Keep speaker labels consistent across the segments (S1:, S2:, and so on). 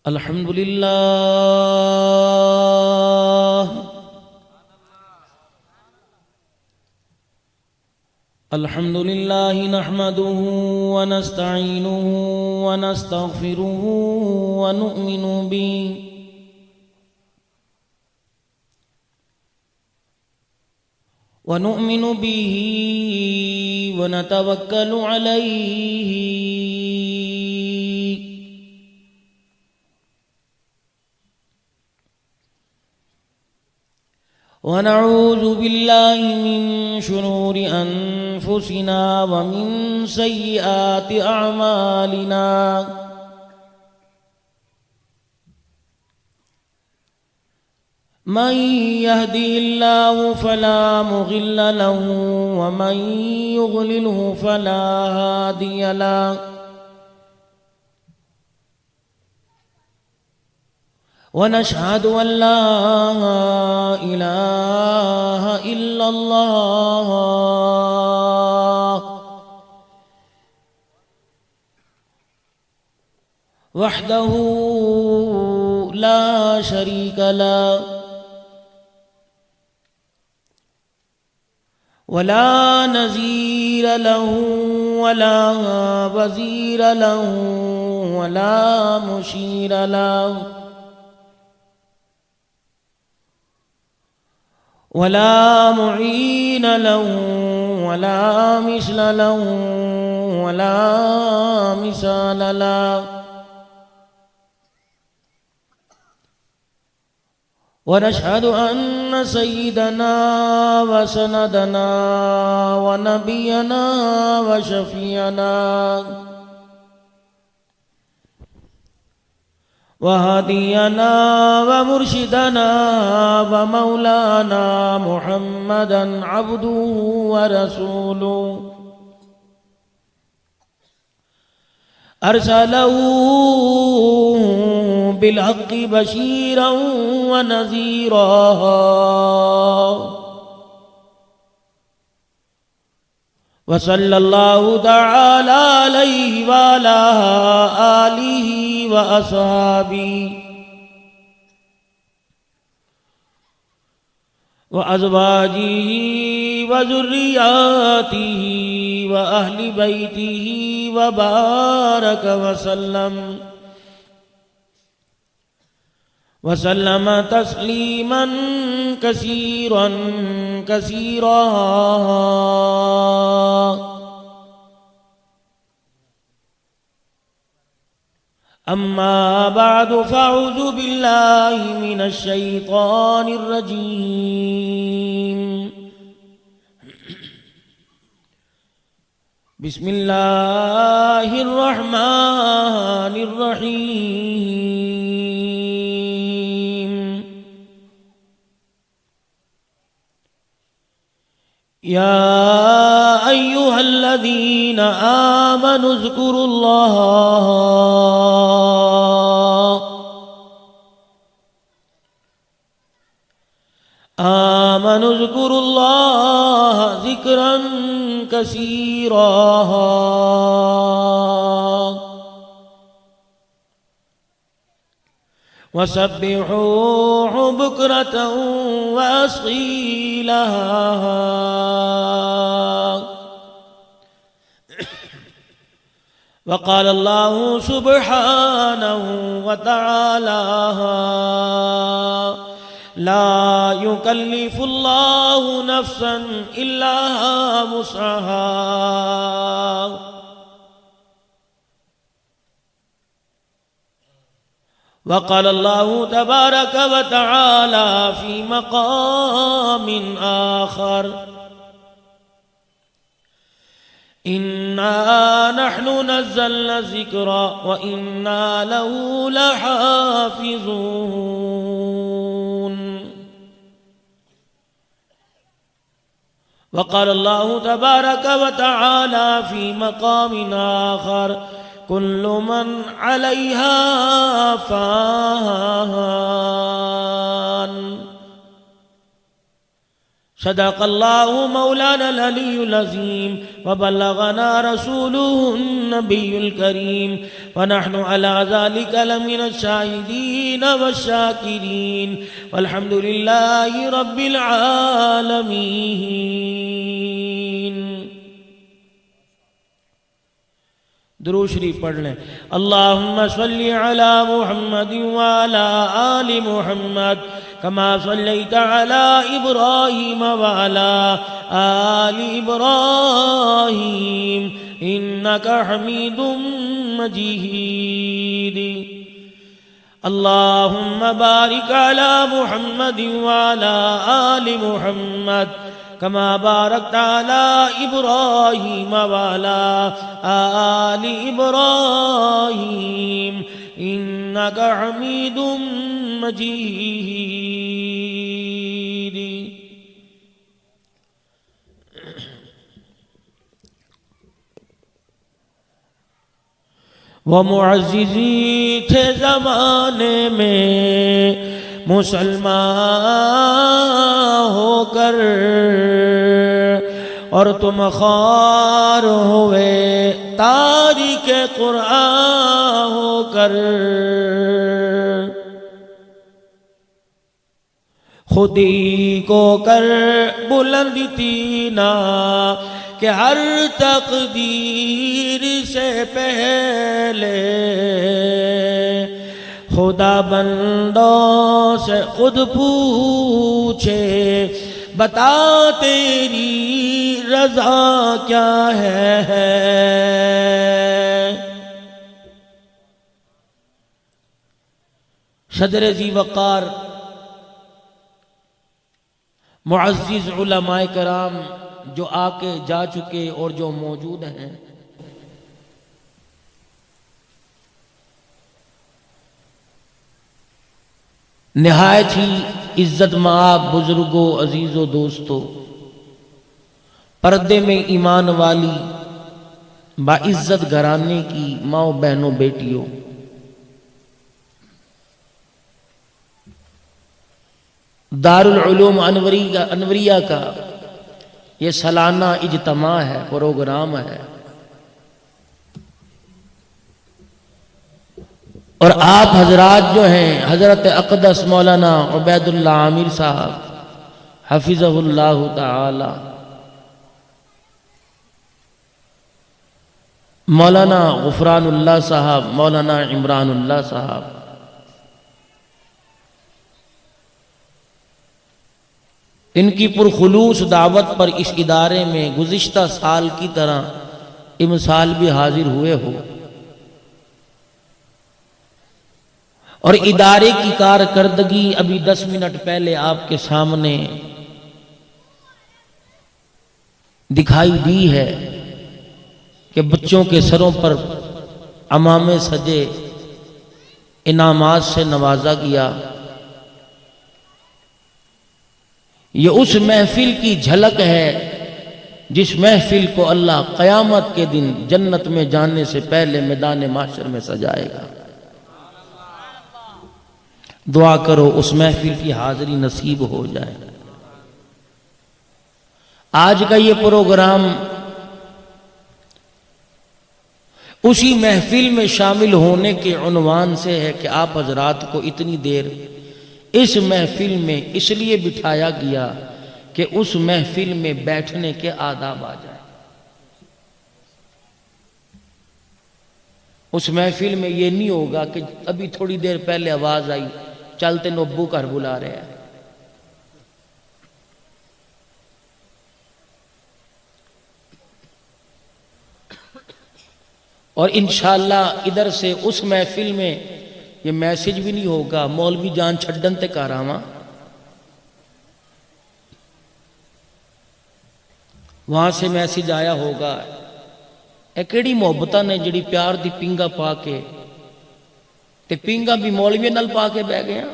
S1: الحمد لله الحمد لله نحمده ونستعينه ونستغفره ونؤمن به ونتوكل عليه ونعوذ بالله من شرور أنفسنا ومن سيئات أعمالنا من يهدي الله فلا مضل له ومن يضلله فلا هادي له ونشهد أن لا إله إلا الله وحده لا شريك له ولا نظير له ولا وزير له ولا مشير له ولا معين له ولا مثل له ولا مثال له ونشهد أن سيدنا وسندنا ونبينا وشفيعنا وهدينا ومرشدنا ومولانا محمدا عبده ورسوله أرسله بالحق بشيرا ونذيرا وصلى الله تعالى عليه وعلى آله وأصحابه وأزواجه وذرياته وأهل بيته وبارك وسلم تسليما كثيرا كثيرا أما بعد فأعوذ بالله من الشيطان الرجيم بسم الله الرحمن الرحيم يا أيها الذين آمنوا اذكروا الله ذكرا كثيرا وسبحوه بكرة وأصيلا وقال الله سبحانه وتعالى لا يكلف الله نفسا إلا وسعها وقال الله تبارك وتعالى في مقام آخر إنا نحن نزلنا الذكر وإنا له لحافظون وقال الله تبارك وتعالى في مقام آخر كل من عليها فان صدق الله مولانا العلي العظيم وبلغنا رسوله النبي الكريم ونحن على ذلك لمن الشاهدين والشاكرين والحمد لله رب العالمين. درود شریف پڑھ لیں. اللہم صلی علی محمد وعلی آل محمد کما صلیت علی ابراہیم وعلی آل ابراہیم انکا حمید مجید. اللہم بارک علی محمد وعلی آل محمد کما بارکت علی ابراہیم وعلی آل ابراہیم انکا حمید مجید. وہ معززی تھے زمانے میں مسلمان ہو کر اور تم خوار ہوئے تاریخ قرآن ہو کر. خودی کو کر بلند تینا کہ ہر تقدیر سے پہلے خدا بندوں سے خود پوچھے بتا تیری رضا کیا ہے. صدر ذی وقار معزز علماء کرام جو آ کے جا چکے اور جو موجود ہیں، نہایت ہی عزت مآب بزرگوں، عزیزوں، دوستوں، پردے میں ایمان والی باعزت گھرانے کی ماں بہنوں، بیٹیوں، دارالعلوم انوریہ کا یہ سالانہ اجتماع ہے، پروگرام ہے، اور آپ حضرات جو ہیں حضرت اقدس مولانا عبید اللہ عامر صاحب حفظہ اللہ تعالی، مولانا غفران اللہ صاحب، مولانا عمران اللہ صاحب، ان کی پرخلوص دعوت پر اس ادارے میں گزشتہ سال کی طرح امسال بھی حاضر ہوئے ہو، اور ادارے کی کارکردگی ابھی 10 منٹ پہلے آپ کے سامنے دکھائی دی ہے کہ بچوں کے سروں پر عمامے سجے، انعامات سے نوازا گیا. یہ اس محفل کی جھلک ہے جس محفل کو اللہ قیامت کے دن جنت میں جانے سے پہلے میدان محشر میں سجائے گا. دعا کرو اس محفل کی حاضری نصیب ہو جائے. آج کا یہ پروگرام اسی محفل میں شامل ہونے کے عنوان سے ہے کہ آپ حضرات کو اتنی دیر اس محفل میں اس لیے بٹھایا گیا کہ اس محفل میں بیٹھنے کے آداب آ جائیں. اس محفل میں یہ نہیں ہوگا کہ ابھی تھوڑی دیر پہلے آواز آئی چلتے نبو کر بلا رہے ہیں. اور انشاءاللہ ادھر سے اس محفل میں یہ میسج بھی نہیں ہوگا مولوی جان چھڈن تے کاراواں، وہاں سے میسج آیا ہوگا اے کیڑی محبتاں نے جڑی پیار دی پنگا پا کے تے پنگا بھی مولوی نال پا کے بہ گیا.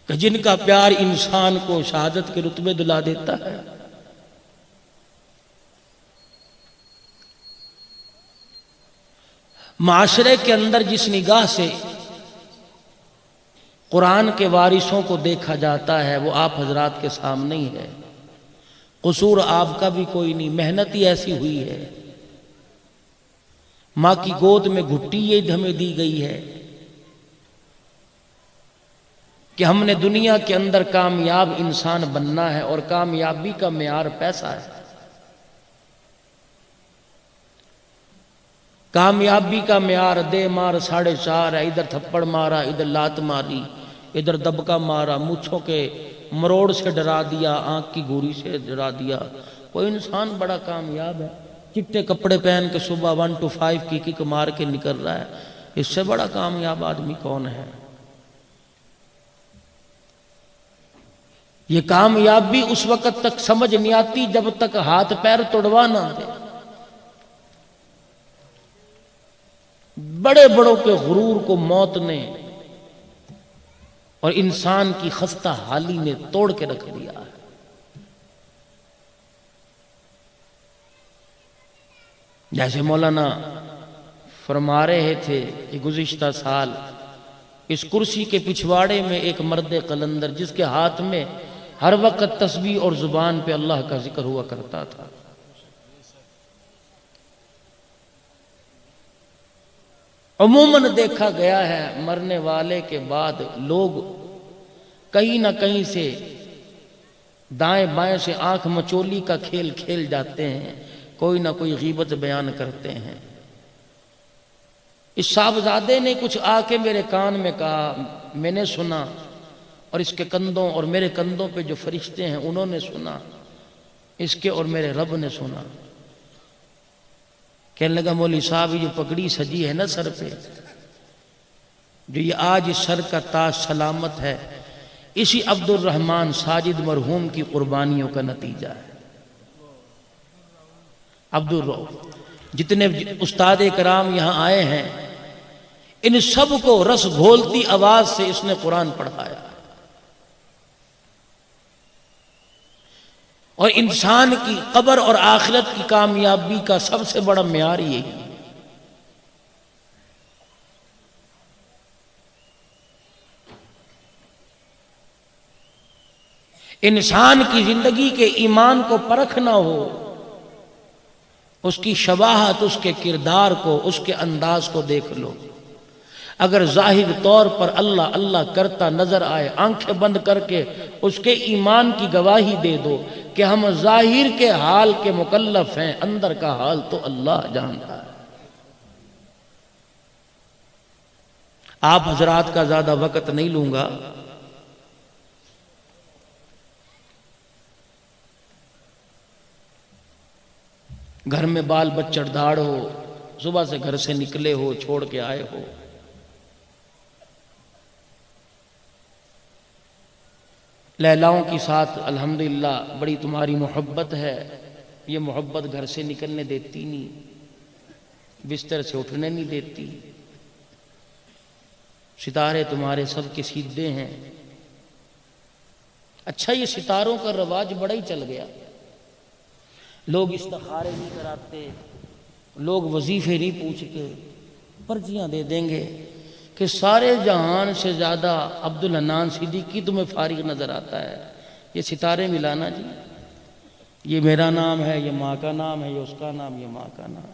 S1: کہ جن کا پیار انسان کو شہادت کے رتبے دلا دیتا ہے. معاشرے کے اندر جس نگاہ سے قرآن کے وارثوں کو دیکھا جاتا ہے وہ آپ حضرات کے سامنے ہی ہے، قصور آپ کا بھی کوئی نہیں، محنت ہی ایسی ہوئی ہے، ماں کی گود میں گھٹی یہ ہمیں دی گئی ہے کہ ہم نے دنیا کے اندر کامیاب انسان بننا ہے، اور کامیابی کا معیار پیسہ ہے۔ کامیابی کا معیار دے مار 4.5 ہے، ادھر تھپڑ مارا، ادھر لات ماری، ادھر دبکا مارا، مونچھوں کے مروڑ سے ڈرا دیا، آنکھ کی گوری سے ڈرا دیا، کوئی انسان بڑا کامیاب ہے، چٹے کپڑے پہن کے صبح 1 to 5 کی کک مار کے نکل رہا ہے، اس سے بڑا کامیاب آدمی کون ہے؟ یہ کامیابی اس وقت تک سمجھ نہیں آتی جب تک ہاتھ پیر توڑوا نہ دے۔ بڑے بڑوں کے غرور کو موت نے اور انسان کی خستہ حالی نے توڑ کے رکھ دیا ہے۔ جیسے مولانا فرما رہے تھے کہ گزشتہ سال اس کرسی کے پچھواڑے میں ایک مرد قلندر جس کے ہاتھ میں ہر وقت تسبیح اور زبان پہ اللہ کا ذکر ہوا کرتا تھا، عموماً دیکھا گیا ہے مرنے والے کے بعد لوگ کہیں نہ کہیں سے دائیں بائیں سے آنکھ مچولی کا کھیل کھیل جاتے ہیں، کوئی نہ کوئی غیبت بیان کرتے ہیں۔ اس صاحبزادے نے کچھ آ کے میرے کان میں کہا، میں نے سنا، اور اس کے کندھوں اور میرے کندھوں پہ جو فرشتے ہیں انہوں نے سنا، اس کے اور میرے رب نے سنا۔ کہنے لگا مولوی صاحب یہ جو پگڑی سجی ہے نا سر پہ، جو یہ آج سر کا تاج سلامت ہے، اسی عبد الرحمن ساجد مرحوم کی قربانیوں کا نتیجہ ہے۔ عبد الرحمن جتنے استاد کرام یہاں آئے ہیں ان سب کو رس گھولتی آواز سے اس نے قرآن پڑھایا، اور انسان کی قبر اور آخرت کی کامیابی کا سب سے بڑا معیار یہی ہے۔ انسان کی زندگی کے ایمان کو پرکھنا ہو، اس کی شباہت، اس کے کردار کو، اس کے انداز کو دیکھ لو۔ اگر ظاہر طور پر اللہ اللہ کرتا نظر آئے، آنکھیں بند کر کے اس کے ایمان کی گواہی دے دو کہ ہم ظاہر کے حال کے مکلف ہیں، اندر کا حال تو اللہ جانتا ہے۔ آپ حضرات کا زیادہ وقت نہیں لوں گا، گھر میں بال بچڑ دھاڑ ہو، صبح سے گھر سے نکلے ہو، چھوڑ کے آئے ہو، لیلاؤں کی ساتھ الحمدللہ بڑی تمہاری محبت ہے، یہ محبت گھر سے نکلنے دیتی نہیں، بستر سے اٹھنے نہیں دیتی، ستارے تمہارے سب کے سیدھے ہیں۔ اچھا یہ ستاروں کا رواج بڑا ہی چل گیا، لوگ استخارے نہیں کراتے، لوگ وظیفے نہیں پوچھتے، پرچیاں دے دیں گے کہ سارے جہان سے زیادہ عبدالحنان صدیقی تمہیں فارغ نظر آتا ہے، یہ ستارے ملانا جی، یہ میرا نام ہے، یہ ماں کا نام ہے، یہ اس کا نام، یہ ماں کا نام۔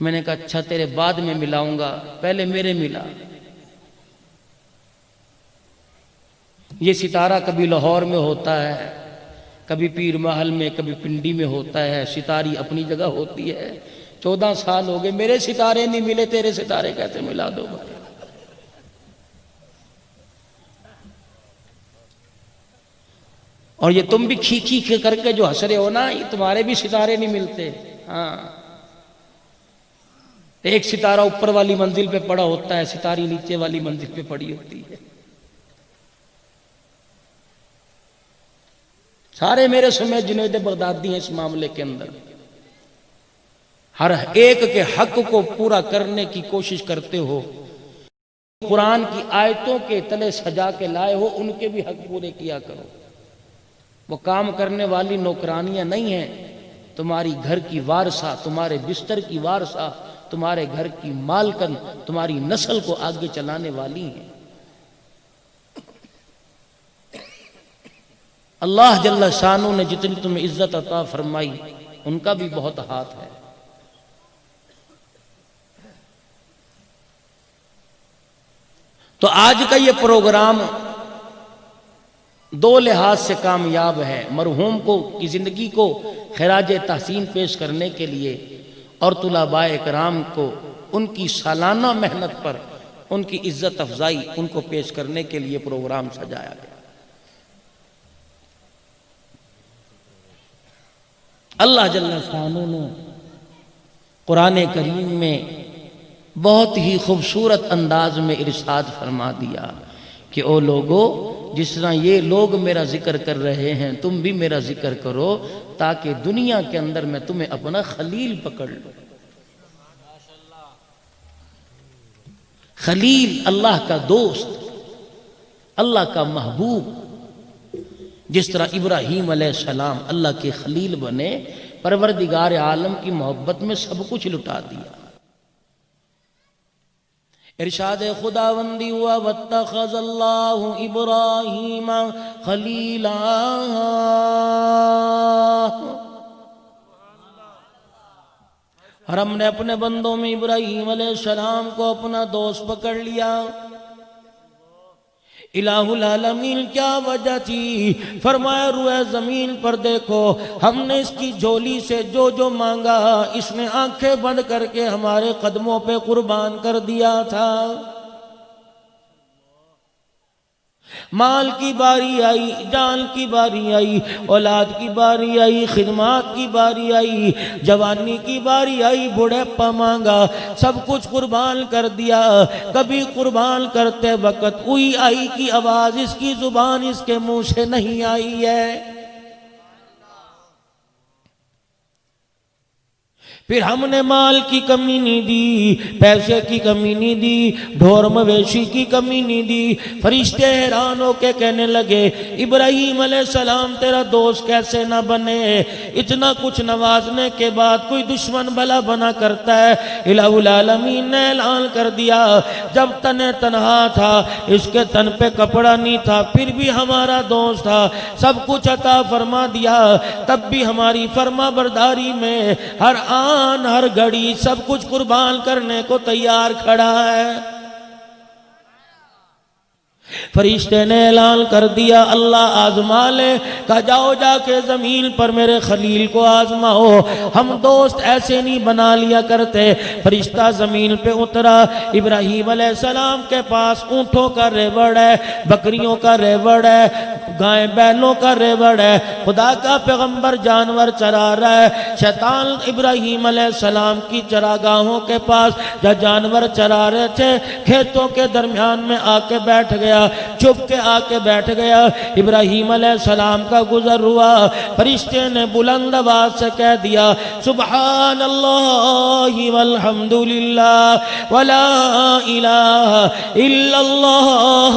S1: میں نے کہا اچھا تیرے بعد میں ملاؤں گا، پہلے میرے ملا۔ یہ ستارہ کبھی لاہور میں ہوتا ہے، کبھی پیر محل میں، کبھی پنڈی میں ہوتا ہے، ستاری اپنی جگہ ہوتی ہے۔ 14 سال ہو گئے میرے ستارے نہیں ملے، تیرے ستارے کیسے ملا دو گا؟ اور یہ تم بھی کھی کر کے جو ہنس رہے ہو نا، یہ تمہارے بھی ستارے نہیں ملتے۔ ہاں ایک ستارہ اوپر والی منزل پہ پڑا ہوتا ہے، ستاری نیچے والی منزل پہ پڑی ہوتی ہے۔ سارے میرے سمیت جنید بغدادی ہیں اس معاملے کے اندر، ہر ایک کے حق کو پورا کرنے کی کوشش کرتے ہو، قرآن کی آیتوں کے تلے سجا کے لائے ہو، ان کے بھی حق پورے کیا کرو۔ وہ کام کرنے والی نوکرانیاں نہیں ہیں، تمہاری گھر کی وارثہ، تمہارے بستر کی وارثہ، تمہارے گھر کی مالکن، تمہاری نسل کو آگے چلانے والی ہیں۔ اللہ جل شانہ نے جتنی تمہیں عزت عطا فرمائی ان کا بھی بہت ہاتھ ہے۔ تو آج کا یہ پروگرام دو لحاظ سے کامیاب ہے، مرحوم کی زندگی کو خراج تحسین پیش کرنے کے لیے، اور طلباء اکرام کو ان کی سالانہ محنت پر ان کی عزت افزائی ان کو پیش کرنے کے لیے پروگرام سجایا گیا۔ اللہ جل شانہ نے قرآن کریم میں بہت ہی خوبصورت انداز میں ارشاد فرما دیا کہ او لوگو، جس طرح یہ لوگ میرا ذکر کر رہے ہیں تم بھی میرا ذکر کرو، تاکہ دنیا کے اندر میں تمہیں اپنا خلیل پکڑ لوں۔ خلیل اللہ کا دوست، اللہ کا محبوب، جس طرح ابراہیم علیہ السلام اللہ کے خلیل بنے، پروردگار عالم کی محبت میں سب کچھ لٹا دیا۔ ارشاد خداوندی ہوا واتخذ اللہ ابراہیم خلیلا، اور ہم نے اپنے بندوں میں ابراہیم علیہ السلام کو اپنا دوست پکڑ لیا۔ الہ العالمین کیا وجہ تھی؟ فرمایا روئے زمین پر دیکھو، ہم نے اس کی جھولی سے جو جو مانگا اس نے آنکھیں بند کر کے ہمارے قدموں پہ قربان کر دیا تھا۔ مال کی باری آئی، جان کی باری آئی، اولاد کی باری آئی، خدمات کی باری آئی، جوانی کی باری آئی، بڑھاپا مانگا، سب کچھ قربان کر دیا۔ کبھی قربان کرتے وقت اوئی آئی کی آواز اس کی زبان اس کے منہ سے نہیں آئی ہے۔ پھر ہم نے مال کی کمی نہیں دی، پیسے کی کمی نہیں دی، ڈھور مویشی کی کمی نہیں دی۔ فرشتے حیران ہو کے کہنے لگے ابراہیم علیہ السلام تیرا دوست کیسے نہ بنے؟ اتنا کچھ نوازنے کے بعد کوئی دشمن بھلا بنا کرتا ہے؟ الہ العالمین نے اعلان کر دیا جب تنہا تھا، اس کے تن پہ کپڑا نہیں تھا، پھر بھی ہمارا دوست تھا، سب کچھ عطا فرما دیا، تب بھی ہماری فرما برداری میں ہر گھڑی سب کچھ قربان کرنے کو تیار کھڑا ہے۔ فرشتے نے اعلان کر دیا اللہ آزما لے، کہا جاؤ جا کے زمین پر میرے خلیل کو آزماؤ۔ ہم دوست ایسے نہیں بنا لیا کرتے۔ فرشتہ زمین پہ اترا، ابراہیم علیہ السلام کے پاس اونٹوں کا ریوڑ ہے، بکریوں کا ریوڑ ہے، گائے بیلوں کا ریوڑ ہے، خدا کا پیغمبر جانور چرا رہا ہے۔ شیطان ابراہیم علیہ السلام کی چراگاہوں کے پاس جہاں جانور چرا رہے تھے کھیتوں کے درمیان میں آ کے بیٹھ گیا، چھپ کے آ کے بیٹھ گیا۔ ابراہیم علیہ السلام کا گزر ہوا، فرشتے نے بلند آواز سے کہہ دیا سبحان اللہ والحمدللہ ولا الہ الا اللہ۔